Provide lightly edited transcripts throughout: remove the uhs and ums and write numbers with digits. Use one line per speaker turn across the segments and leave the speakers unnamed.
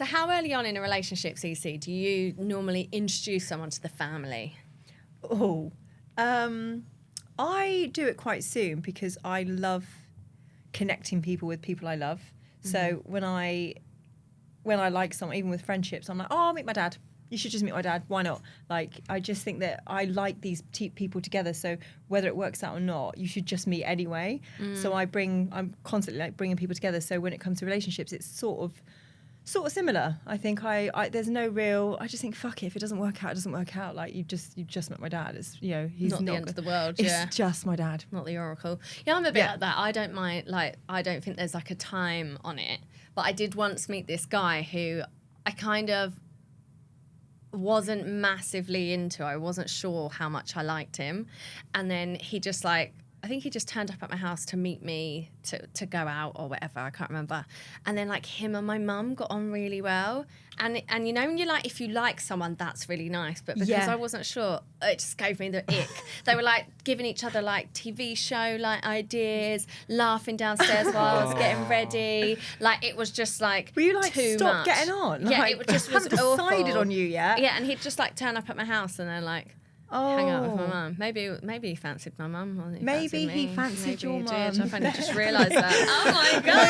So how early on in a relationship, CC, do you normally introduce someone to the family?
Oh, I do it quite soon because I love connecting people with people I love. So when I like someone, even with friendships, I'm like, oh, I'll meet my dad. You should just meet my dad. Why not? Like, I just think that I like these people together. So whether it works out or not, you should just meet anyway. So I'm constantly like bringing people together. So when it comes to relationships, it's sort of similar. I think there's no real. I just think fuck it. If it doesn't work out, it doesn't work out. Like you just met my dad. It's he's
Not the end of the world.
It's just my dad.
Not the oracle. Yeah, I'm a bit like that. I don't mind. Like I don't think there's like a time on it. But I did once meet this guy who I kind of wasn't massively into. I wasn't sure how much I liked him, and then he just like. I think he just turned up at my house to meet me to go out or whatever. I can't remember. And then like him and my mum got on really well. And you know when you're like, if you like someone, that's really nice. But because I wasn't sure, it just gave me the ick. They were like giving each other like TV show like ideas, laughing downstairs while I was getting ready. Like it was just like
were you like
too
stop
much.
Getting on?
Yeah,
like,
it just was
haven't decided
awful.
on you yet.
Yeah, and he'd just like turn up at my house and then like. Hang out with my mum. Maybe he fancied my mum. Or
maybe he fancied your mum.
I've only just realised that. Oh my god!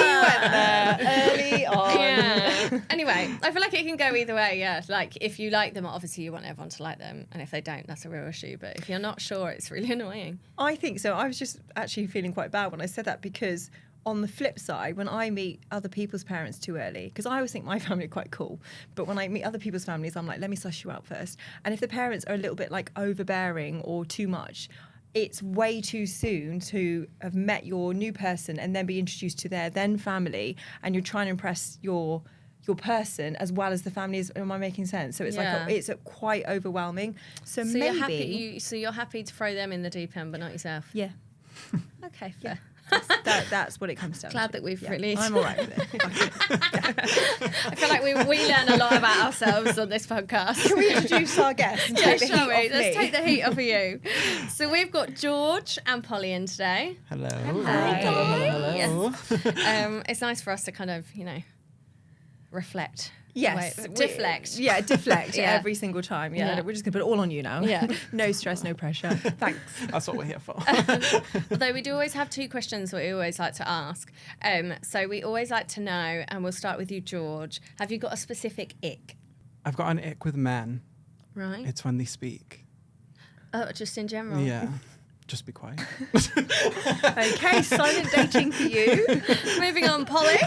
You went there early on.
Yeah. Anyway, I feel like it can go either way. Yeah, like if you like them, obviously you want everyone to like them, and if they don't, that's a real issue. But if you're not sure, it's really annoying.
I think so. I was just actually feeling quite bad when I said that because. On the flip side, when I meet other people's parents too early, because I always think my family are quite cool, but when I meet other people's families, I'm like, let me suss you out first. And if the parents are a little bit like overbearing or too much, it's way too soon to have met your new person and then be introduced to their then family, and you're trying to impress your person as well as the family. Am I making sense? So it's it's quite overwhelming. So maybe
you're happy to throw them in the deep end, but not yourself.
Yeah.
Okay, fair.
Yeah. That's what it comes down to.
Glad that we've released.
I'm all right with it.
I feel like we learn a lot about ourselves on this podcast.
Can we introduce our guests?
Yeah, shall we? Let's take the heat off of you. So we've got George and Polly in today.
Hello.
Hello. Yes. It's nice for us to kind of, reflect.
Yes.
Deflect.
Deflect every single time. Yeah. We're just going to put it all on you now.
Yeah.
No stress, no pressure. Thanks.
That's what we're here for.
Although we do always have two questions that we always like to ask. So we always like to know, and we'll start with you, George. Have you got a specific ick?
I've got an ick with men.
Right.
It's when they speak.
Oh, just in general?
Yeah. Just be quiet.
Okay, silent dating for you.
Moving on, Polly.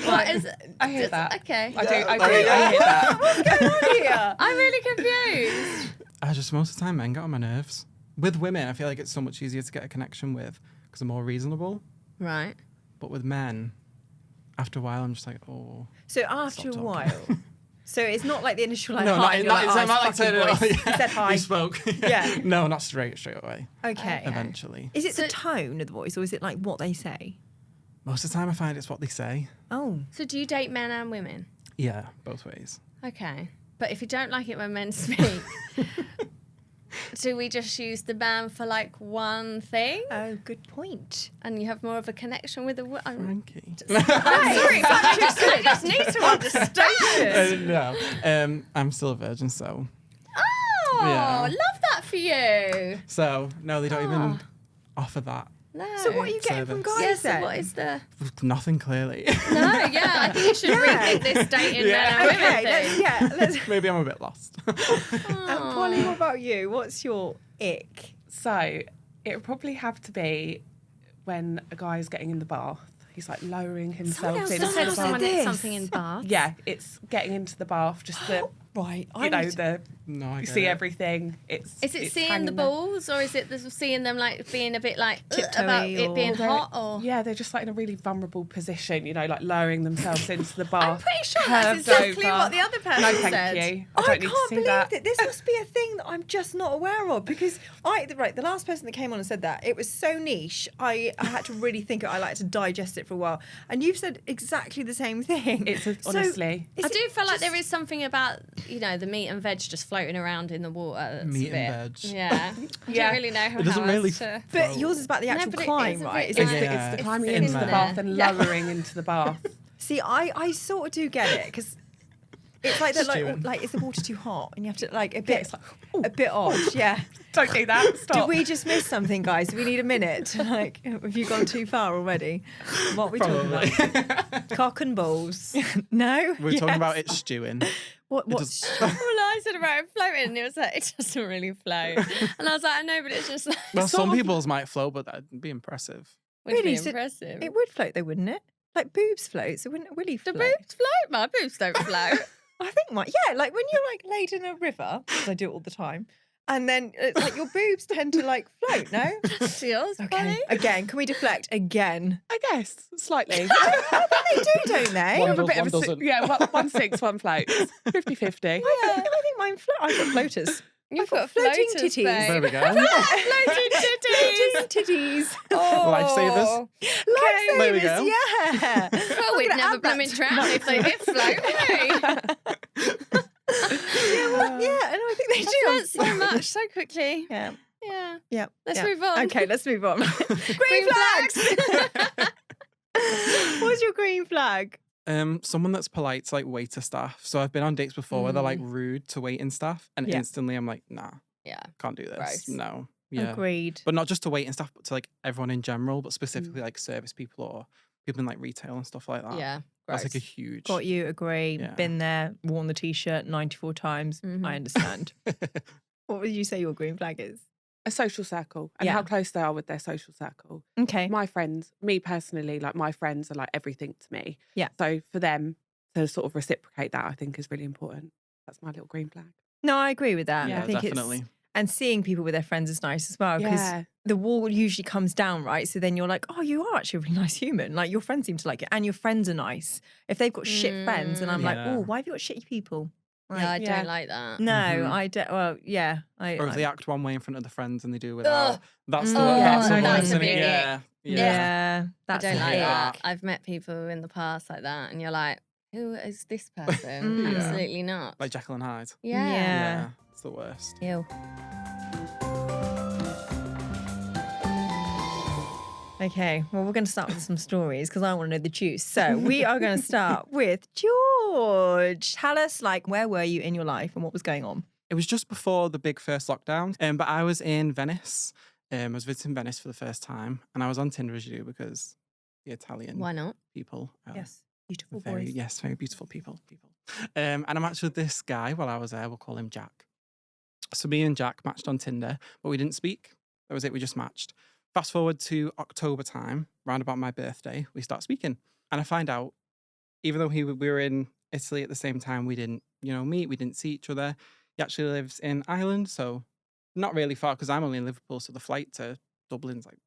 What is?
I hear that.
Okay.
I hear that.
What's going on here?
I'm really confused.
Most of the time men get on my nerves. With women, I feel like it's so much easier to get a connection with because they're more reasonable.
Right.
But with men, after a while, I'm just like, oh.
So after a
talking.
while. So it's not like the initial like,
No,
hi.
not
Turning
like
voice. You said hi.
We spoke.
Yeah.
No, not straight away.
Okay.
Eventually.
Is it the tone of the voice, or is it like what they say?
Most of the time, I find it's what they say.
Oh.
So do you date men and women?
Yeah, both ways.
Okay. But if you don't like it when men speak, do we just use the man for like one thing?
Oh, good point.
And you have more of a connection with the
Frankie.
I'm sorry, but I just need to understand.
No, I'm still a virgin, so.
Oh,
Yeah.
love that for you.
So, no, they don't even offer that.
No.
So what are you getting from guys
Yes,
then?
so what is the...
Nothing, clearly.
No, yeah, I think you should rethink this dating men and women thing.
Let's
Maybe I'm a bit lost.
Polly, what about you? What's your ick?
So it would probably have to be when a guy's getting in the bath. He's like lowering himself into the bath.
Something in bath.
Yeah, it's getting into the bath, just the
Right.
No, I
you
get
see
it.
everything.
Is it
it's
seeing
hanging
the
there.
balls, or is it seeing them like being a bit like
Tiptoey
about it
or-
being
They're-
hot? Or
Yeah, they're just like in a really vulnerable position, like lowering themselves into the bath.
I'm pretty sure that's
curved
exactly
over.
what the other person
No, thank
said.
you.
I
don't
can't
need to see
believe
that.
that this must be a thing that I'm just not aware of, because the last person that came on and said that, it was so niche. I had to really think. I like to digest it for a while, and you've said exactly the same thing.
Honestly.
I do feel like there is something about the meat and veg just floating around in the water. That's
Meat
a bit,
and veg.
Yeah. I
Yeah.
don't really know how
It doesn't really
else to...
But yours is about the actual
but it
climb,
is a
right?
bit
Is
like-
it-
It's the climbing
it's
into
in
the
there.
bath and lowering into the bath.
See, I sort of do get it because it's like that.
Stewing.
Like, is the water too hot? And you have to like
Yeah, it's like,
a bit odd. Yeah.
don't do that. Stop.
Did we just miss something, guys? Do we need a minute? Like, have you gone too far already? What are we
Probably.
talking about? Cock and balls. No?
We're talking about it stewing.
What's...
Well, I said about it floating, and it was like, it doesn't really float. And I was like, I know, but it's just like,
Well,
sort
some
of-
people's might float, but that'd be impressive.
would
Really?
be
So
impressive.
It would float though, wouldn't it? Like boobs float, so wouldn't a willy
The
float?
boobs float? My boobs don't float.
I think yeah, like when you're like laid in a river, because I do it all the time, and then it's like your boobs tend to like float, no?
To yours, Bonnie?
Again, can we deflect again?
I guess slightly.
They do, don't they?
One
Have a
does,
bit
one
of a
doesn't.
yeah, one sinks, one floats. 50-50.
I think mine float. I've got floaters.
You've got
floating
floaters,
titties.
babe.
There we go.
Floating titties.
Titties.
Lifesavers.
Lifesavers,
There we go.
yeah.
Well, we'd
gonna
never
add that
blooming
to
drown if they did float, would we?
Yeah, and I think they
I
do.
learnt so much so quickly.
Yeah.
Yeah.
Yeah.
Let's
yeah.
move on.
Okay, let's move on.
Green
Green flags. What's your green flag?
Someone that's polite to like waiter staff. So I've been on dates before where they're like rude to waiting staff, and
Yeah.
instantly I'm like, nah,
Yeah.
can't do this.
Gross.
No. Yeah.
Agreed.
But not just to waiting staff, but to like everyone in general, but specifically like service people or people in like retail and stuff like that.
Yeah.
That's
Gross.
like a huge.
Got you, agree.
Yeah.
Been there, worn the t-shirt 94 times.
Mhm.
I understand. What would you say your green flag is?
A social circle and
Yeah.
how close they are with their social circle.
Okay.
My friends, me personally, like my friends are like everything to me.
Yeah.
So for them to sort of reciprocate that, I think is really important. That's my little green flag.
No, I agree with that.
Yeah,
I think
definitely.
it's and seeing people with their friends is nice as well because
Yeah.
the wall usually comes down, right? So then you're like, oh, you are actually a really nice human. Like your friends seem to like it, and your friends are nice. If they've got shit friends, and I'm like,
Yeah.
oh, why have you got shitty people?
Yeah, I
Like,
don't like that.
no,
Mhm.
I don't. Well, yeah,
Or if they act one way in front of the friends and they do
Ugh.
without. That's the
Mm,
that's the
no,
worst,
that's
isn't
a
it?
big
Yeah.
yeah,
Yeah.
that's
I don't
a
like
bit.
that. I've met people in the past like that, and you're like, who is this person?
Mm.
Absolutely not.
Like Jekyll and Hyde.
Yeah.
Yeah.
It's the worst.
Ew.
Okay, well, we're going to start with some stories because I want to know the juice. So we are going to start with George. Tell us, like, where were you in your life and what was going on?
It was just before the big first lockdown, but I was in Venice. I was visiting Venice for the first time, and I was on Tinder as you do because the Italian
Why not?
people are
beautiful
very,
boys.
yes, very beautiful people. And I matched with this guy while I was there. We'll call him Jack. So me and Jack matched on Tinder, but we didn't speak. That was it. We just matched. Fast forward to October time, round about my birthday, we start speaking. And I find out, even though we were in Italy at the same time, we didn't, meet, we didn't see each other. He actually lives in Ireland, so not really far because I'm only in Liverpool, so the flight to Dublin's like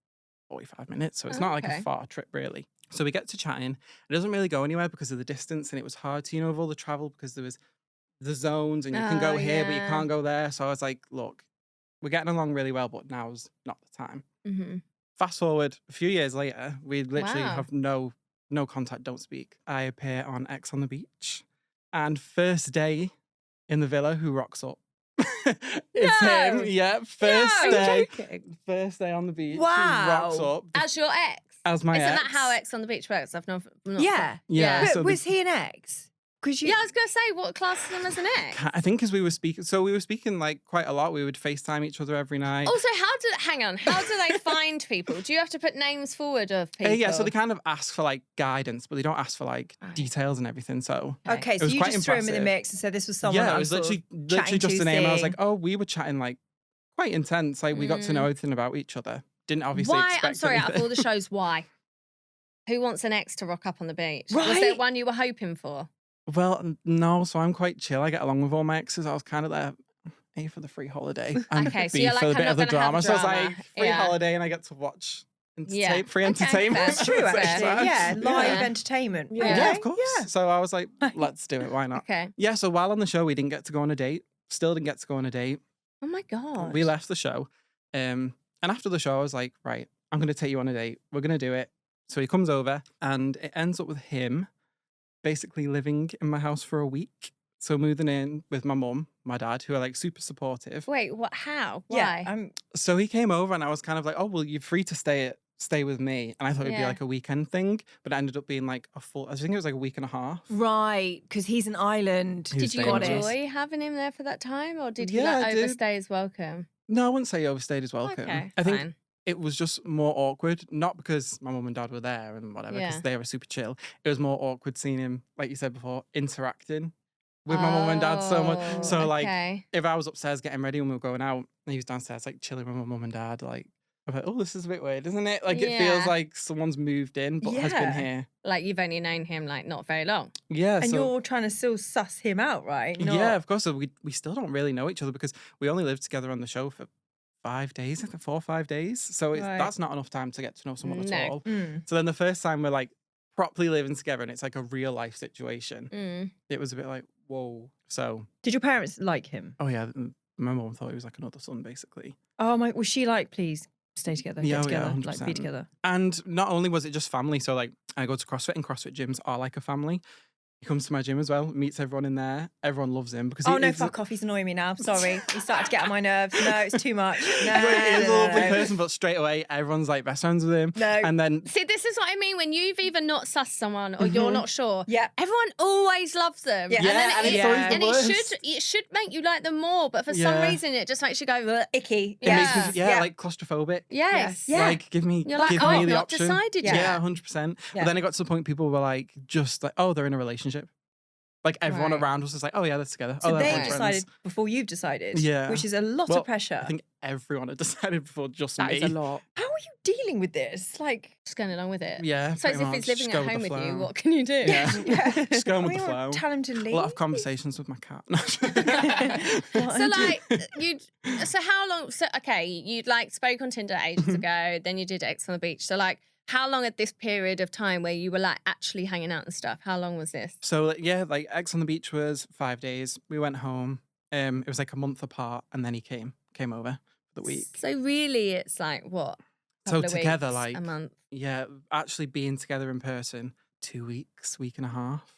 45 minutes. So it's not like
okay.
a far trip, really. So we get to chatting. It doesn't really go anywhere because of the distance, and it was hard to, with all the travel because there was the zones and you can go
Oh,
here, but you
yeah.
can't go there. So I was like, look, we're getting along really well, but now's not the time.
Mm-hmm.
Fast forward a few years later, we literally
Wow.
have no contact, don't speak. I appear on X on the beach, and first day in the villa, who rocks up? It's
No.
him. Yeah, first
No.
day.
Joking.
First day on the beach.
Wow.
Who rocks up
As your ex.
as my
Isn't
ex.
that how X on the beach works? I've not.
Yeah.
Yeah.
But
so the-
was he an ex? Because you.
Yeah, I was going to say, what classes him as an ex?
I think because we were speaking, so we were speaking like quite a lot. We would FaceTime each other every night.
Also, hang on, how do they find people? Do you have to put names forward of people?
Yeah, so they kind of ask for like guidance, but they don't ask for like
Right.
details and everything. So
Okay, so
was
you
quite
just threw him in the
impressive.
mix and said this was someone
yeah,
that
it
I'm
was
sort of
literally
chatting
just
to,
the name. I was
seeing.
like, oh, we were chatting like quite intense. Like we got to know everything about each other. Didn't obviously
Why?
expect
I'm sorry, out of all
anything.
the shows, why? Who wants an ex to rock up on the beach? Was
Right?
there one you were hoping for?
Well, no, so I'm quite chill. I get along with all my exes. I was kind of there, A, for the free holiday, and
Okay, so
B,
you're
for
like,
a bit
I'm
of the
not gonna have
drama. So I was
drama.
like, free
Yeah.
holiday, and I get to watch
Yeah.
free
Okay,
entertainment.
fair.
That's true,
Fair.
actually. Yeah, live
Yeah.
entertainment.
Yeah.
Yeah,
Okay,
of course. So I was like, let's do it. Why not?
Okay.
Yeah, so while on the show, we didn't get to go on a date. Still didn't get to go on a date.
Oh my God.
We left the show. And after the show, I was like, right, I'm going to take you on a date. We're going to do it. So he comes over, and it ends up with him basically living in my house for a week. So moving in with my mum, my dad, who are like super supportive.
Wait, what? How?
Yeah,
Why?
So he came over, and I was kind of like, oh, well, you're free to stay at stay with me, and I thought it'd be
Yeah.
like a weekend thing, but it ended up being like a full. I think it was like a week and a half.
Right, because he's an island.
He was
Did you
staying with us.
enjoy having him there for that time, or did he
Yeah,
like
I did.
overstay his welcome?
No, I wouldn't say he overstayed his welcome.
Okay,
I think
fine.
it was just more awkward, not because my mum and dad were there and whatever, because
Yeah.
they were super chill. It was more awkward seeing him, like you said before, interacting with my mum and dad so much.
Oh,
So like,
okay.
if I was upstairs getting ready when we were going out, and he was downstairs like chilling with my mum and dad, like I'm like, oh, this is a bit weird, isn't it? Like it feels
Yeah.
like someone's moved in but has been
Yeah.
here.
Like you've only known him like not very long.
Yeah,
And
so
you're trying to still suss him out, right?
yeah, of course. So we still don't really know each other because we only lived together on the show for 5 days, I think 4 or 5 days. So
Right.
that's not enough time to get to know someone
No.
at all.
Mm.
So then the first time we're like properly living together and it's like a real life situation,
Mm.
it was a bit like, whoa. So,
Did your parents like him?
oh yeah, my mum thought he was like another son basically.
Oh my, was she like, please stay together,
Yeah,
get
oh yeah,
together, like be
100%.
together?
And not only was it just family, so like I go to CrossFit and CrossFit gyms are like a family. He comes to my gym as well, meets everyone in there. Everyone loves him because
Oh
he
no,
is
fuck off, he's annoying me now. Sorry. He started to get on my nerves. No, it's too much. No,
he is a
no,
lovely
no.
person, but straight away everyone's like best friends with him.
No.
And then
See, this is what I mean when you've either not sussed someone or you're not sure.
Yeah.
Everyone always loves them.
Yeah.
And then
Yeah, and
it,
it's
always
the
and
worst.
it should make you like them more, but for some
Yeah.
reason it just makes you go, "Ugh."
Icky.
it makes me,
Yeah.
yeah, like claustrophobic.
Yes.
Yeah.
Like give me
You're like,
give
oh,
me
I've
the
not
option.
decided
Yeah.
yet.
Yeah, 100%.
Yeah.
But then it got to the point people were like, just like, oh, they're in a relationship. Like everyone
Right.
around was just like, oh yeah, they're together.
So
oh, they're
they
boyfriends.
decided before you've decided.
Yeah.
Which is a lot
Well,
of pressure.
I think everyone had decided before just
That
me.
is a lot.
How are you dealing with this? Like,
Just going along with it.
Yeah,
So
pretty
if he's
much.
living
Just go
at home
the
with you,
flow.
what can you do?
Yeah. Just going
I
with
mean,
the flow.
tell him to leave.
A lot of conversations with my cat.
So like so how long so okay, you'd like spoke on Tinder ages ago, then you did X on the beach. So like how long at this period of time where you were like actually hanging out and stuff? How long was this?
So yeah, like X on the beach was 5 days. We went home. It was like a month apart, and then he came over for the week.
So really it's like what?
So
Couple of
together,
weeks,
like
a month.
yeah, actually being together in person, 2 weeks, week and a half.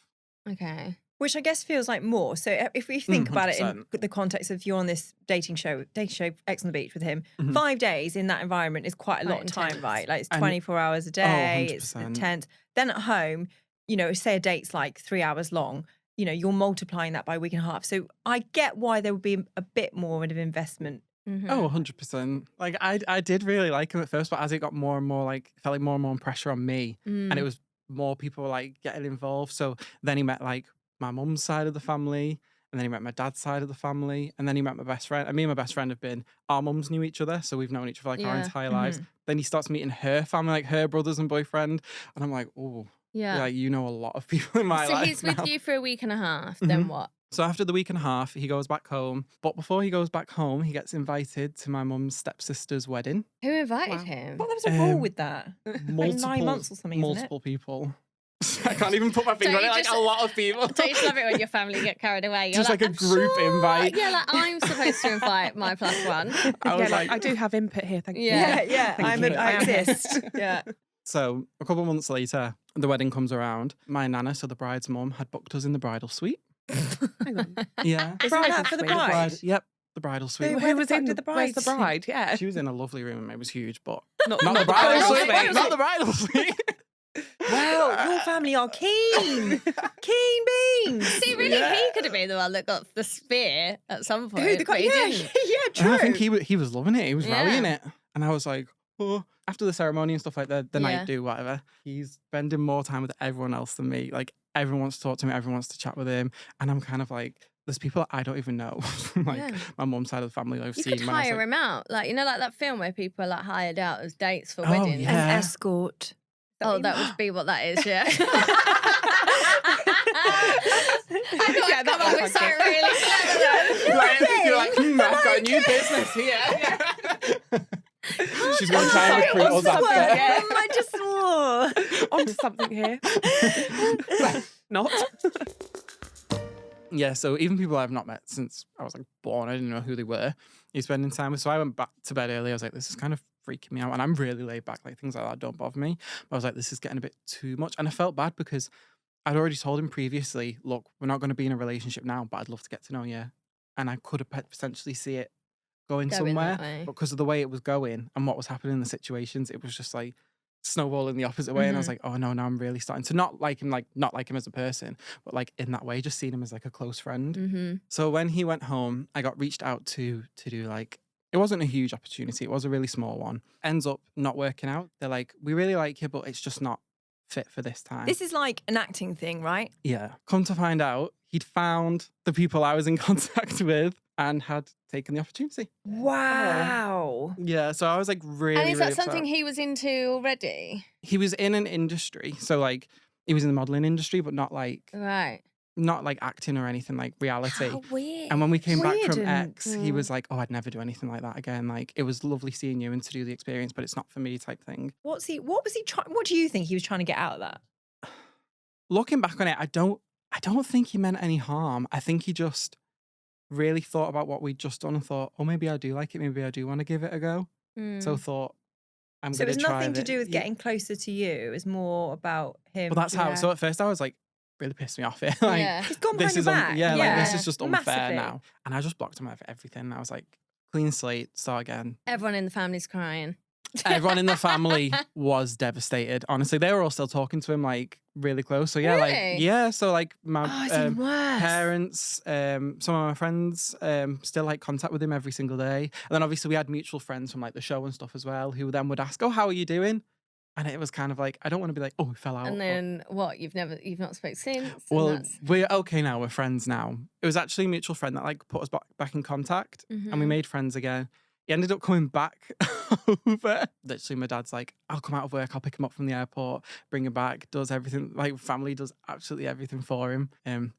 Okay.
Which I guess feels like more. So if we think about it in
100%.
the context of you're on this dating show, X on the beach with him,
Mhm.
5 days in that environment is quite a
Quite
lot of time,
intense.
right? Like it's
And-
24 hours a day, it's
100%.
intense. Then at home, you know, say a date's like 3 hours long, you know, you're multiplying that by a week and a half. So I get why there would be a bit more of an investment.
Mhm.
Oh, 100%. Like I did really like him at first, but as it got more and more like felt like more and more pressure on me,
Mm.
and it was more people like getting involved. So then he met like my mum's side of the family, and then he met my dad's side of the family, and then he met my best friend. And me and my best friend have been, our mums knew each other, so we've known each other for like our
Yeah.
entire lives. Then he starts meeting her family, like her brothers and boyfriend, and I'm like, oh,
Yeah.
like you know a lot of people in my
So
life
he's with
now.
you for a week and a half, then
Mhm.
what?
So after the week and a half, he goes back home. But before he goes back home, he gets invited to my mum's stepsister's wedding.
Who invited
Wow.
him?
Well, there was a rule
Um,
with that.
Multiple,
9 months or something, isn't it?
multiple people. I can't even put my finger on
you
it. Like
just-
a lot of people.
Don't you just love it when your family get carried away? You're
Just like a
"I'm
group
sure."
invite.
Yeah, like I'm supposed to invite my plus one.
I was
Yeah,
like,
I do have input here, thank
Yeah.
you.
Yeah,
Thank you.
I
I am here.
exist. Yeah.
So a couple of months later, the wedding comes around. My nana, so the bride's mum, had booked us in the bridal suite.
Hang on.
Yeah.
Isn't that for the
Bridal
bride?
Yep, the bridal suite.
Where
Who
the
was
fuck
in
did the
Where's the
bride
bride? Yeah.
She was in a lovely room. It was huge, but
Not,
not the bridal
bridal
suite.
suite.
Not the bridal suite.
Well, your family are keen. Keen beans.
See, really,
Yeah.
he could have been the one that got the spear at some point.
Who the
but he
yeah,
didn't.
yeah, true.
And I think he was loving it. He was
Yeah.
rallying it. And I was like, oh. After the ceremony and stuff like that, the
Yeah.
night do, whatever, he's spending more time with everyone else than me. Like, everyone wants to talk to me, everyone wants to chat with him. And I'm kind of like, there's people I don't even know from like
Yeah.
my mum's side of the family I've
You
seen.
could
when I was
hire
like,
him out. Like, you know, like that film where people are like hired out as dates for
Oh,
weddings.
yeah.
An escort.
Oh, that would be what that is, yeah. I thought
Yeah,
I'd
that
come up with
sounds
something
like
really clever.
you're like, I've got a new business here. She's going to try and recruit us
What's the word?
after.
I just swore.
Onto something here. Well, not.
Yeah, so even people I've not met since I was like born, I didn't know who they were. He's spending time with. So I went back to bed early. I was like, this is kind of freaking me out. And I'm really laid back. Like things like that don't bother me. But I was like, this is getting a bit too much. And I felt bad because I'd already told him previously, look, we're not going to be in a relationship now, but I'd love to get to know you. And I could have potentially see it going
Going
somewhere.
that way.
But because of the way it was going and what was happening in the situations, it was just like, snowballing the opposite way. And I was like, oh no, now I'm really starting to not like him as a person, but like in that way, just seeing him as like a close friend. So when he went home, I got reached out to do like, it wasn't a huge opportunity. It was a really small one. Ends up not working out. They're like, we really like you, but it's just not fit for this time.
This is like an acting thing, right?
Yeah. Come to find out, he'd found the people I was in contact with and had taken the opportunity.
Wow.
Yeah. So I was like really,
And is that
really
something
upset.
he was into already?
He was in an industry. So like he was in the modelling industry, but not like acting or anything, like reality.
How weird.
And when we came back
Weird
from
and-
X, he was like, oh, I'd never do anything like that again. Like, it was lovely seeing you and to do the experience, but it's not for me type thing.
What was he trying? What do you think he was trying to get out of that?
Looking back on it, I don't think he meant any harm. I think he just really thought about what we'd just done and thought, oh, maybe I do like it. Maybe I do want to give it a go. So thought, I'm
So
going
it
to
was
try
nothing to
it.
do with
Yeah.
getting closer to you. It was more about him.
Well, that's how.
Yeah.
So at first I was like, really pissed me off. Like,
Yeah.
He's gone
this
behind
is
your back.
like this is just unfair
Massively.
now. And I just blocked him out of everything. I was like, clean slate, start again.
Everyone in the family's crying.
Everyone in the family was devastated. Honestly, they were all still talking to him like really close. So yeah,
Really?
So like my
Oh, it's even worse.
parents, some of my friends, still like contact with him every single day. And then obviously we had mutual friends from like the show and stuff as well, who then would ask, "Oh, how are you doing?" And it was kind of like, I don't want to be like, "Oh, we fell out."
And
but-
then what? You've not spoken since? And
well,
that's-
we're okay now. We're friends now. It was actually a mutual friend that like put us back in contact, and we made friends again. He ended up coming back over. Literally, my dad's like, I'll come out of work, I'll pick him up from the airport, bring him back, does everything. Like, family does absolutely everything for him.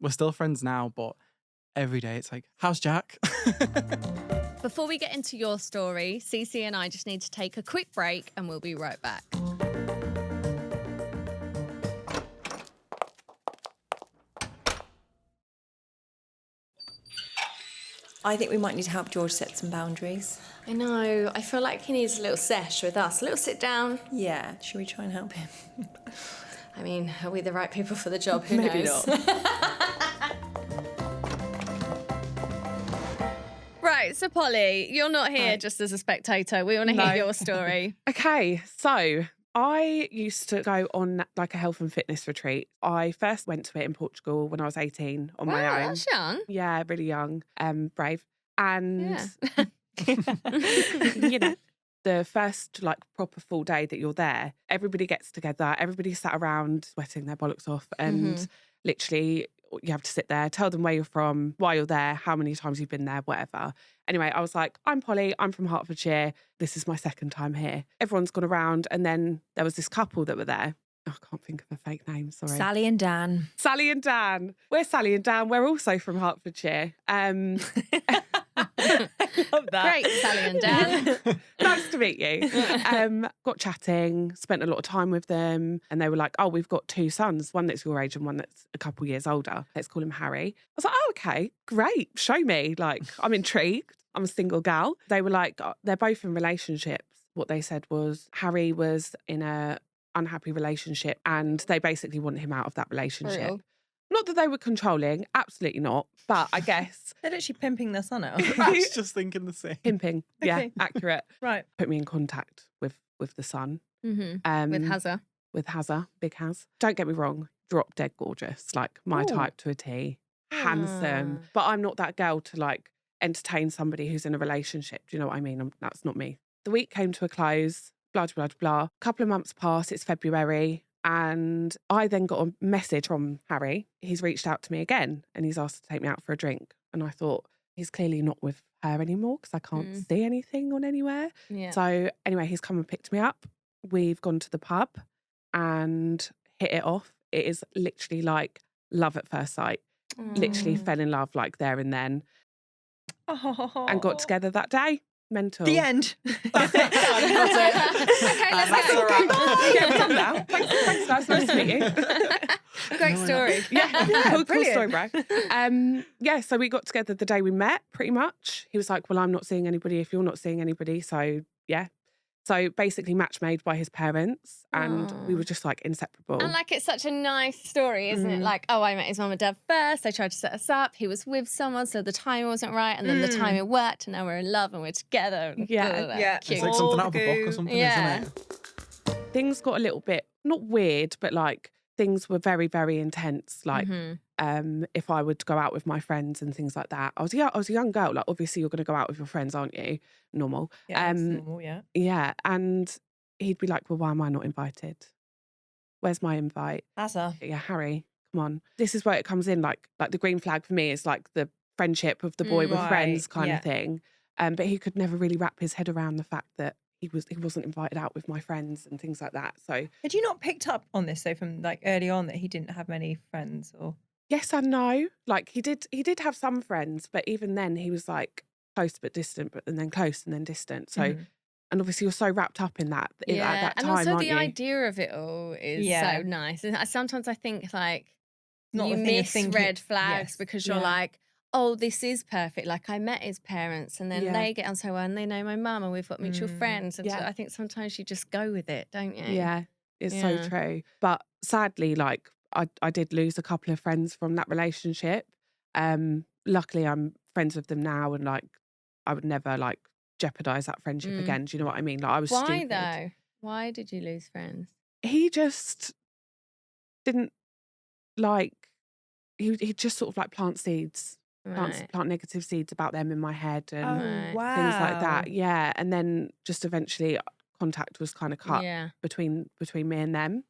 We're still friends now, but every day it's like, how's Jack?
Before we get into your story, Cece and I just need to take a quick break and we'll be right back.
I think we might need to help George set some boundaries.
I know. I feel like he needs a little sesh with us, a little sit down.
Yeah, should we try and help him?
I mean, are we the right people for the job? Who
Maybe
knows?
not.
Right, so Polly, you're not here just as a spectator. We want to hear your story.
Okay, so I used to go on like a health and fitness retreat. I first went to it in Portugal when I was 18 on my
Wow,
own.
that's young.
Yeah, really young, brave. And,
Yeah.
you know, the first like proper full day that you're there, everybody gets together, everybody sat around sweating their bollocks off and literally you have to sit there, tell them where you're from, why you're there, how many times you've been there, whatever. Anyway, I was like, I'm Polly, I'm from Hertfordshire. This is my second time here. Everyone's gone around and then there was this couple that were there. I can't think of a fake name, sorry.
Sally and Dan.
Sally and Dan. We're Sally and Dan. We're also from Hertfordshire.
Love that.
Great, Sally and Dan.
Nice to meet you. Got chatting, spent a lot of time with them, and they were like, oh, we've got two sons, one that's your age and one that's a couple years older. Let's call him Harry. I was like, oh, okay, great. Show me. Like, I'm intrigued. I'm a single gal. They were like, they're both in relationships. What they said was Harry was in a unhappy relationship and they basically wanted him out of that relationship.
Real.
Not that they were controlling, absolutely not. But I guess
They're literally pimping their son out.
I was just thinking the same.
pimping, yeah,
Okay.
accurate.
Right.
Put me in contact with the son.
With Hazza.
With Hazza, big Haz. Don't get me wrong, drop dead gorgeous, like my
Ooh.
type to a T, handsome. But I'm not that girl to like entertain somebody who's in a relationship. Do you know what I mean? That's not me. The week came to a close, blah, blah, blah, blah. A couple of months passed, it's February. And I then got a message from Harry. He's reached out to me again and he's asked to take me out for a drink. And I thought, he's clearly not with her anymore because I can't see anything on anywhere.
Yeah.
So anyway, he's come and picked me up. We've gone to the pub and hit it off. It is literally like love at first sight. Literally fell in love like there and then and got together that day. Mental.
The end.
Okay, let's go.
Yeah, we're done now. Thanks, guys. Nice to meet you.
Great story.
Cool
brilliant.
story, bro. Yeah, so we got together the day we met, pretty much. He was like, well, I'm not seeing anybody if you're not seeing anybody. So, yeah. So basically match made by his parents and we were just like inseparable.
And like it's such a nice story, isn't it? Like, oh, I met his mum and dad first. They tried to set us up. He was with someone, so the timing wasn't right. And then the timing worked, and now we're in love and we're together.
Yeah.
Yeah.
It's
Cute.
like something out of a book or
Ooh.
something,
Yeah.
isn't it?
things got a little bit, not weird, but like things were very, very intense. Like if I would go out with my friends and things like that. I was a young girl. Like obviously you're going to go out with your friends, aren't you? Normal.
Yeah, it's normal, yeah.
Yeah. And he'd be like, well, why am I not invited? Where's my invite?
Asa.
Yeah, Harry, come on. This is where it comes in. Like the green flag for me is like the friendship of the boy with friends kind of thing. But he could never really wrap his head around the fact that he wasn't invited out with my friends and things like that. So
had you not picked up on this though from like early on that he didn't have many friends or?
Yes and no. Like he did have some friends, but even then he was like close but distant, and then close and then distant. So and obviously you're so wrapped up in that at that time,
and also
aren't
the
you?
idea of it all is so nice. And sometimes I think like
Not
you
the thing of
miss
thinking-
red flags
yes.
because you're like, oh, this is perfect. Like I met his parents and then they get on so well and they know my mum and we've got mutual friends. And so I think sometimes you just go with it, don't you?
Yeah, it's so true. But sadly, like I did lose a couple of friends from that relationship. Luckily, I'm friends with them now, and like I would never like jeopardize that friendship again. Do you know what I mean? Like I was
Why
stupid.
though? Why did you lose friends?
He just didn't like. He just sort of like plant seeds. Plant negative seeds about them in my head and
wow.
things like that. Yeah, and then just eventually contact was kind of cut between me and them.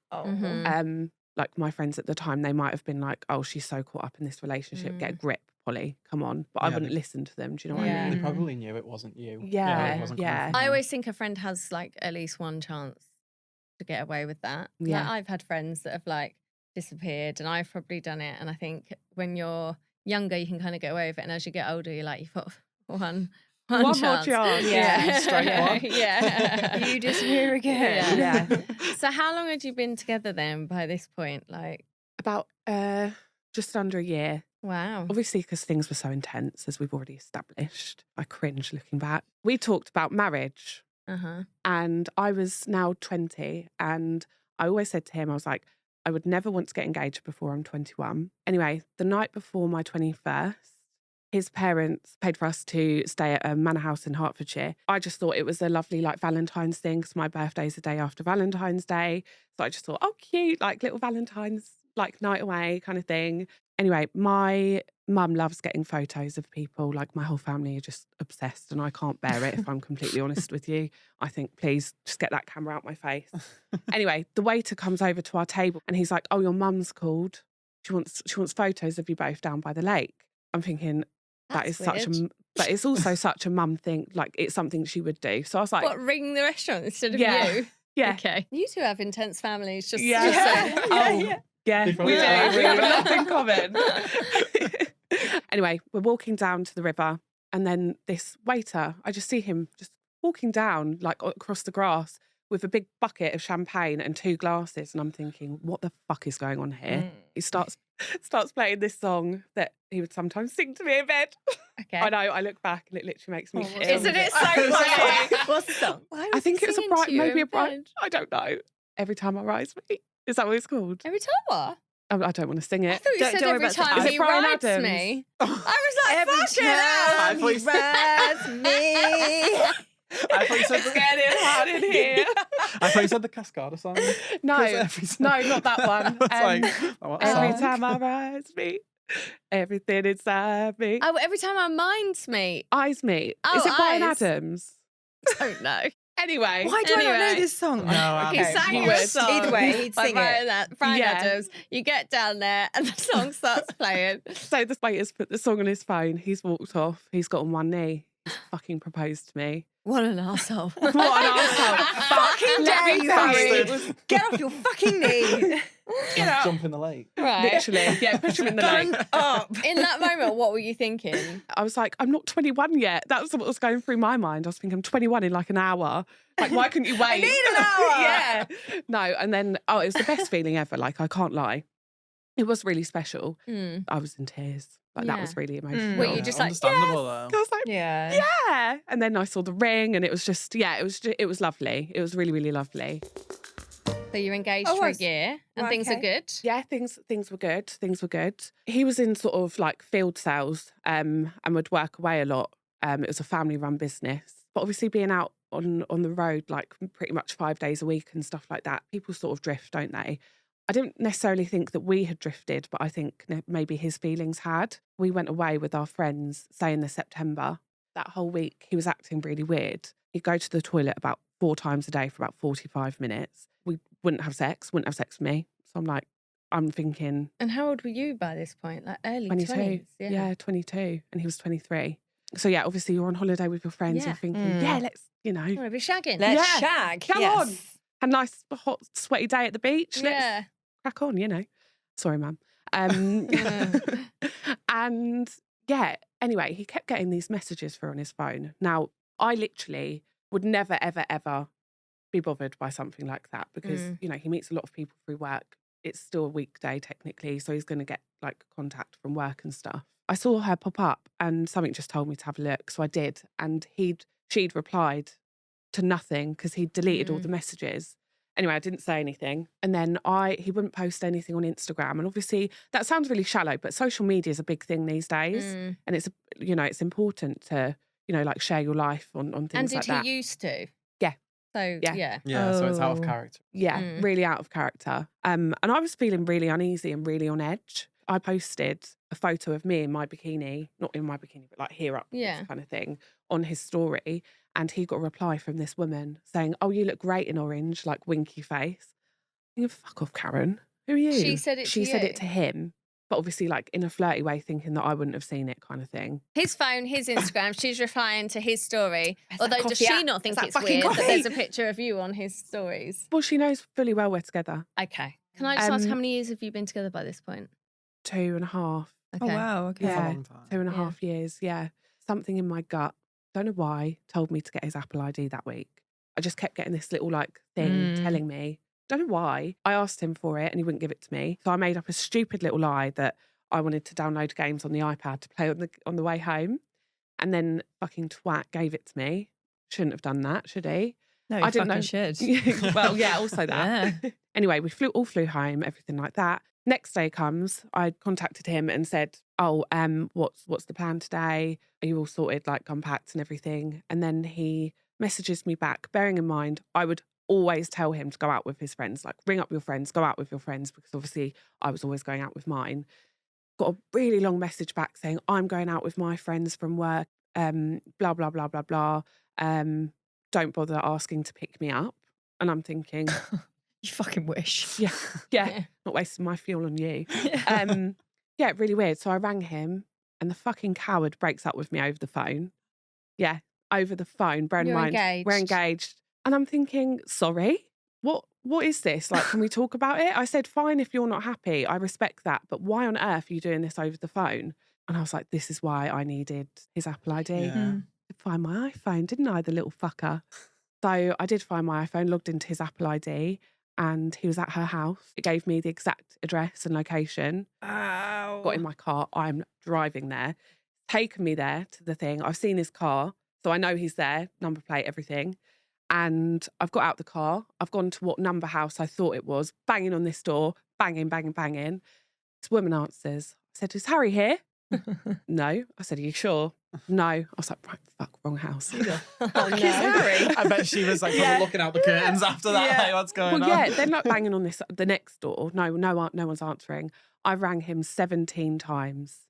Like my friends at the time, they might have been like, "Oh, she's so caught up in this relationship. Get a grip, Polly. Come on." But I wouldn't listen to them. Do you know what I mean?
They probably knew it wasn't you.
Yeah,
it wasn't coming from
I
you.
always think a friend has like at least one chance to get away with that.
Yeah.
Like, I've had friends that have like disappeared and I've probably done it. And I think when you're younger, you can kind of get away with it. And as you get older, you're like, you've got one
more
chance.
chance.
Yeah.
Straight one.
Yeah.
You disappear again.
Yeah.
So how long had you been together then by this point? Like
About just under a year.
Wow.
Obviously, because things were so intense, as we've already established. I cringe looking back. We talked about marriage. And I was now 20, and I always said to him, I was like, I would never want to get engaged before I'm 21. Anyway, the night before my 21st, his parents paid for us to stay at a manor house in Hertfordshire. I just thought it was a lovely like Valentine's thing because my birthday's the day after Valentine's Day. So I just thought, oh, cute, like little Valentine's like night away kind of thing. Anyway, my mum loves getting photos of people. Like my whole family are just obsessed and I can't bear it if I'm completely honest with you. I think, please just get that camera out my face. Anyway, the waiter comes over to our table and he's like, oh, your mum's called. She wants photos of you both down by the lake. I'm thinking, that is such a, but it's also such a mum thing. Like it's something she would do. So I was like,
what, ring the restaurant instead of you?
Yeah.
Okay. You two have intense families. Just
Yeah. Yeah, we do. We have a lot in common. Anyway, we're walking down to the river and then this waiter, I just see him just walking down like across the grass with a big bucket of champagne and 2 glasses. And I'm thinking, what the fuck is going on here? He starts playing this song that he would sometimes sing to me in bed.
Okay.
I know, I look back and it literally makes me ill.
Isn't it so funny?
What's the song?
I think it's maybe a bright, I don't know. Every Time I Rise Me. Is that what it's called?
Every time what?
I don't want to sing
I
it.
thought you said
Don't worry
every
about the
time
Is it
he
Bryan
rides
Adams?
me. I was like,
Every
fucking hell.
I
time he rides me.
I thought you said
It's getting hard in here.
I thought you said the Cascada song.
No,
'Cause every time-
no, not that one.
It's like, what
Every
song?
time I rise me, everything inside me.
Oh, every time our minds meet.
Eyes meet.
Oh,
Is it Bryan
Eyes.
Adams?
Don't know.
Anyway.
Why do I not know
Anyway.
this song?
No,
He
Okay,
sang
you
a
would.
song.
Either way, he'd
by
sing it.
Bryan
Yeah.
Adams. You get down there and the song starts playing.
So the waiter's put the song on his phone. He's walked off. He's got on one knee. He's fucking proposed to me.
What an arsehole.
What an arsehole.
Fucking
Let
dare
me
you,
tell you,
Harry.
it was
Get off your fucking knee.
Jump in the lake.
Right.
literally, yeah, push him in the leg.
Stand up.
In that moment, what were you thinking?
I was like, I'm not 21 yet. That was what was going through my mind. I was thinking, I'm 21 in like an hour. Like, why couldn't you wait?
I need an hour.
Yeah. No, and then, it was the best feeling ever. Like, I can't lie. It was really special. I was in tears. Like, that
Yeah.
was really emotional.
Were you just like,
understandable
I
though.
was like,
Yeah.
yeah. And then I saw the ring and it was just, it was lovely. It was really, really lovely.
So you're engaged
Oh,
for a
was-
year and
Right,
things are
okay.
good?
Yeah, things were good. Things were good. He was in sort of like field sales and would work away a lot. It was a family-run business. But obviously being out on the road like pretty much 5 days a week and stuff like that, people sort of drift, don't they? I didn't necessarily think that we had drifted, but I think maybe his feelings had. We went away with our friends, say in the September. That whole week, he was acting really weird. He'd go to the toilet about 4 times a day for about 45 minutes. We wouldn't have sex with me. So I'm thinking...
And how old were you by this point? Like early
22.
20s?
Yeah, 22. And he was 23. So yeah, obviously you're on holiday with your friends.
Yeah.
You're thinking, let's,
Want to be shagging?
Let's
Yeah.
shag.
Come
yes.
on. A nice, hot, sweaty day at the beach. Let's
Yeah.
crack on, Sorry, Mum. And yeah, anyway, he kept getting these messages through on his phone. Now, I literally would never, ever, ever be bothered by something like that because, he meets a lot of people through work. It's still a weekday technically, so he's going to get like contact from work and stuff. I saw her pop up and something just told me to have a look, so I did. And she'd replied to nothing because he'd deleted all the messages. Anyway, I didn't say anything. And then he wouldn't post anything on Instagram. And obviously that sounds really shallow, but social media is a big thing these days. And it's, it's important to, like share your life on things
And
like that.
did he used to?
Yeah.
So, yeah.
Yeah, so it's out of
Oh.
character.
Yeah, really out of character. And I was feeling really uneasy and really on edge. I posted a photo of me in my bikini, not in my bikini, but like here up kind of thing, on his story. And he got a reply from this woman saying, "Oh, you look great in orange," like winky face. You fuck off, Karen. Who are you?
She said it to
She said
you?
it to him, but obviously like in a flirty way, thinking that I wouldn't have seen it kind of thing.
His phone, his Instagram, she's replying to his story.
that
Although, does
coffee
she
at?
not think
Is that
it's
fucking
weird that
coffee?
there's a picture of you on his stories?
Well, she knows fully well we're together.
Okay. Can I just ask how many years have you been together by this point?
2.5.
Oh, wow. Okay.
That's a
Yeah.
long time.
2.5 years, yeah. Something in my gut, don't know why, told me to get his Apple ID that week. I just kept getting this little like thing telling me, don't know why. I asked him for it and he wouldn't give it to me. So I made up a stupid little lie that I wanted to download games on the iPad to play on the way home. And then fucking twat gave it to me. Shouldn't have done that, should he?
No, you
I didn't
fucking
know.
should.
Well, yeah, also that. Anyway, we flew home, everything like that. Next day comes, I contacted him and said, "Oh, what's the plan today? Are you all sorted, like unpacked and everything?" And then he messages me back, bearing in mind I would always tell him to go out with his friends, like ring up your friends, go out with your friends, because obviously I was always going out with mine. Got a really long message back saying, "I'm going out with my friends from work, blah, blah, blah, blah, blah. Don't bother asking to pick me up." And I'm thinking,
You fucking wish.
yeah, not wasting my fuel on you. Yeah, really weird. So I rang him and the fucking coward breaks up with me over the phone. Yeah, over the phone. Bear in
You're
mind, we're
engaged.
engaged. And I'm thinking, sorry, what is this? Like, can we talk about it? I said, fine, if you're not happy, I respect that. But why on earth are you doing this over the phone? And I was like, this is why I needed his Apple ID.
Yeah.
I find my iPhone, didn't I, the little fucker? So I did find my iPhone, logged into his Apple ID, and he was at her house. It gave me the exact address and location.
Ow.
Got in my car. I'm driving there. Taken me there to the thing. I've seen his car, so I know he's there, number plate, everything. And I've got out the car. I've gone to what number house I thought it was, banging on this door, banging, banging, banging. This woman answers. I said, "Is Harry here?" No. I said, "Are you sure?" No. I was like, right, fuck, wrong house.
Oh, no.
Harry.
I bet she was like looking out the curtains after that.
Yeah.
Hey, what's going
Well,
on?
yeah, they're not banging on the next door. No one's answering. I rang him 17 times.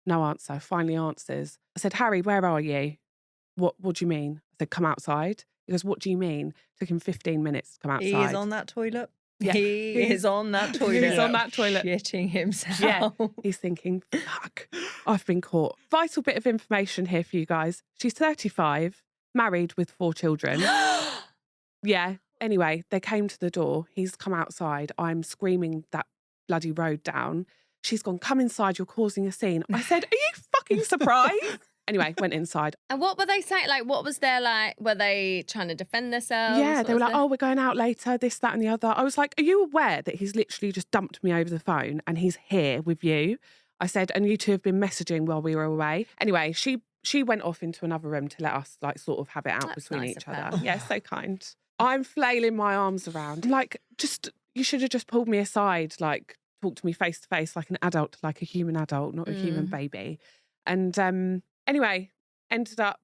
No answer. Finally answers. I said, "Harry, where are you?" What do you mean? I said, "Come outside." He goes, "What do you mean?" Took him 15 minutes to come outside.
He is on that toilet.
Yeah.
He is on that toilet.
He's on that toilet.
Shitting himself.
Yeah. He's thinking, fuck, I've been caught. Vital bit of information here for you guys. She's 35, married with 4 children. Yeah. Anyway, they came to the door. He's come outside. I'm screaming that bloody road down. She's gone, "Come inside, you're causing a scene." I said, "Are you fucking surprised?" Anyway, went inside.
And what were they saying? Like, what was their, like, were they trying to defend themselves?
Yeah,
What
they were
was
like,
their-
"Oh, we're going out later, this, that and the other." I was like, "Are you aware that he's literally just dumped me over the phone and he's here with you?" I said, "And you two have been messaging while we were away." Anyway, she went off into another room to let us like sort of have it out
That's
between
nice
each
of
other.
her.
Yeah, so kind. I'm flailing my arms around. Like, just, you should have just pulled me aside, like talk to me face to face like an adult, like a human adult, not a human baby. And anyway, ended up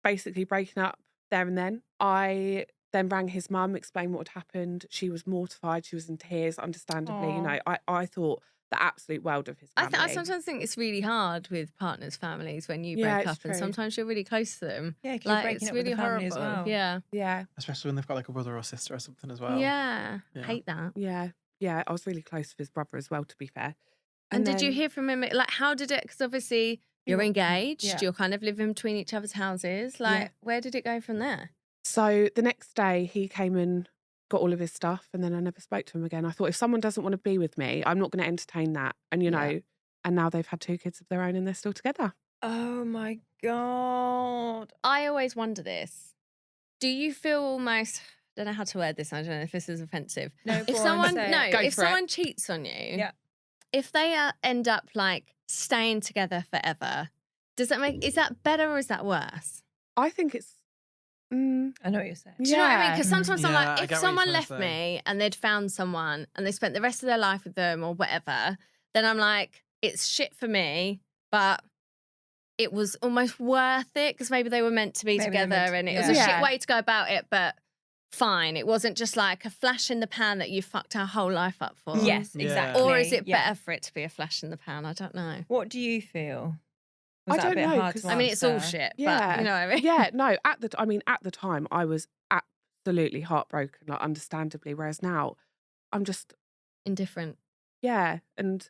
basically breaking up there and then. I then rang his mum, explained what had happened. She was mortified. She was in tears, understandably. You know, I thought the absolute world of his family.
I sometimes think it's really hard with partners' families when you
Yeah,
break
it's
up, and
true.
sometimes you're really close to them.
Yeah, 'cause you're
Like,
breaking
it's
up with
really
the family as
horrible.
well.
Yeah.
Yeah,
Especially when they've got like a brother or sister or something as well.
Yeah.
Yeah.
Hate that.
yeah. I was really close with his brother as well, to be fair.
And did you
then-
hear from him? Like, how did it? Because obviously you're engaged.
Yeah.
You're kind of living between each other's houses. Like, where did it go from there?
So the next day he came and got all of his stuff, and then I never spoke to him again. I thought, if someone doesn't want to be with me, I'm not going to entertain that. And, you know, and now they've had 2 kids of their own and they're still together.
Oh my God.
I always wonder this. Do you feel almost? I don't know how to word this. I don't know if this is offensive.
No,
If
go on,
someone
say it.
no,
Go
if
for it.
someone cheats on you,
Yeah.
if they end up like staying together forever, is that better or is that worse?
I think it's.
I know what you're saying.
Do you know what I mean?
Yeah.
Because sometimes I'm
Yeah, I
like,
get
if
what you're
someone
trying to
left
say.
me and they'd found someone and they spent the rest of their life with them or whatever, then I'm like, it's shit for me, but it was almost worth it because maybe they were meant to be
Maybe they're
together
meant to-
and it was a
yeah.
shit way to go about it, but fine. It wasn't just like a flash in the pan that you fucked our whole life up for.
Yes,
Yeah.
exactly.
Or is it
Yeah.
better for it to be a flash in the pan? I don't know.
What do you feel?
I
Was that
don't
a bit
know,
hard
'cause-
to
I mean, it's all
answer?
shit,
Yeah.
but you know what I mean?
Yeah, no, at the time I was absolutely heartbroken, like understandably, whereas now I'm just,
Indifferent.
yeah. And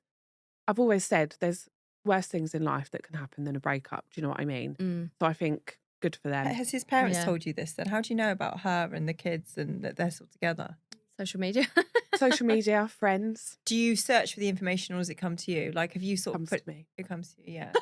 I've always said there's worse things in life that can happen than a breakup. Do you know what I mean?
Mm.
So I think good for them.
Has his parents
Yeah.
told you this then? How do you know about her and the kids and that they're still together?
Social media.
Social media, friends,
Do you search for the information or does it come to you? Like, have you sort
comes
of put
to me.
it comes to you? Yeah.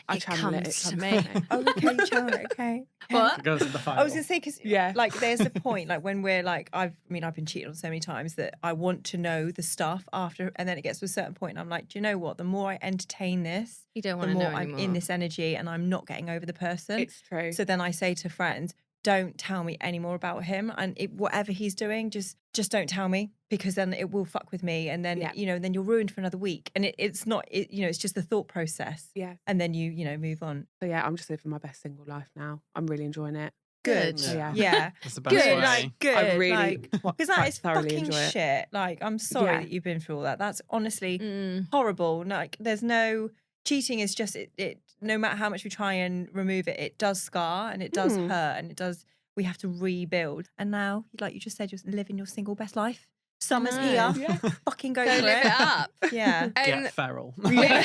I
It
channel it.
comes
It
to
comes
me.
to me.
Oh, okay, you channel it. Okay.
What?
It goes in the file.
I was gonna say because
Yeah.
like there's a point like when we're like I've been cheated on so many times that I want to know the stuff after, and then it gets to a certain point and I'm like, do you know what? The more I entertain this,
You don't
the
want to
more
know
I'm
anymore.
in this energy and I'm not getting over the person.
It's true.
So then I say to friends, don't tell me any more about him, and whatever he's doing, just don't tell me, because then it will fuck with me, and then
Yeah.
then you're ruined for another week, and it's not it's just the thought process,
Yeah.
and then you move on.
So yeah, I'm just living my best single life now. I'm really enjoying it.
Good,
Good.
Yeah.
yeah.
That's the best
Good,
way.
like good,
I really
like because that
quite
is
thoroughly
fucking
enjoy it.
shit. Like I'm sorry
Yeah.
that you've been through all that. That's honestly
Mm.
horrible. Like there's no cheating. Is just it. No matter how much we try and remove it, it does scar and it does
Mm.
hurt and it does. We have to rebuild. And now, like you just said, you're living your single best life. Summer's
No.
here.
Yeah.
Fucking go,
Go
for
live it up.
Yeah.
Get feral.
Get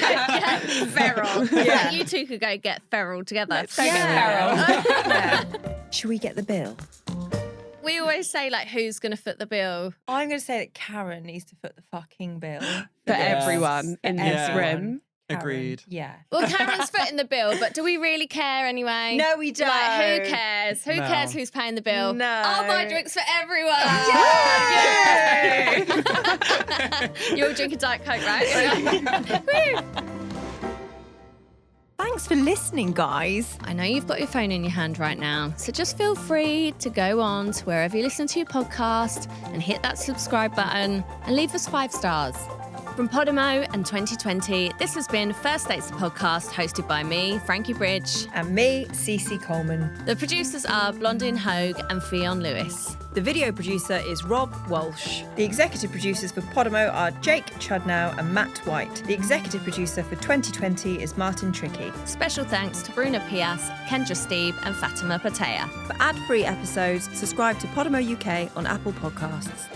feral.
Yeah.
Like you two could go get feral together.
Let's go get
Yeah.
feral. Yeah. Should we get the bill?
We always say like, who's gonna foot the bill?
I'm going to say that Karen needs to foot the fucking bill.
For
Yes.
everyone in
For
this
everyone.
room.
Karen.
Agreed.
Yeah.
Well, Karen's footing the bill, but do we really care anyway?
No, we don't.
Like, who cares? Who
No.
cares who's paying the bill?
No.
I'll buy drinks for everyone.
Yay!
Yay! You're all drinking Diet Coke, right? Woo!
Thanks for listening, guys.
I know you've got your phone in your hand right now, so just feel free to go on to wherever you listen to your podcast and hit that subscribe button and leave us 5 stars. From Podimo and 2020, this has been First Dates the Podcast, hosted by me, Frankie Bridge.
And me, Cece Coleman.
The producers are Blondine Hogue and Fionn Lewis.
The video producer is Rob Walsh. The executive producers for Podimo are Jake Chudnow and Matt White. The executive producer for 2020 is Martin Tricky.
Special thanks to Bruna Pias, Kendra Steeb and Fatima Patea.
For ad-free episodes, subscribe to Podimo UK on Apple Podcasts.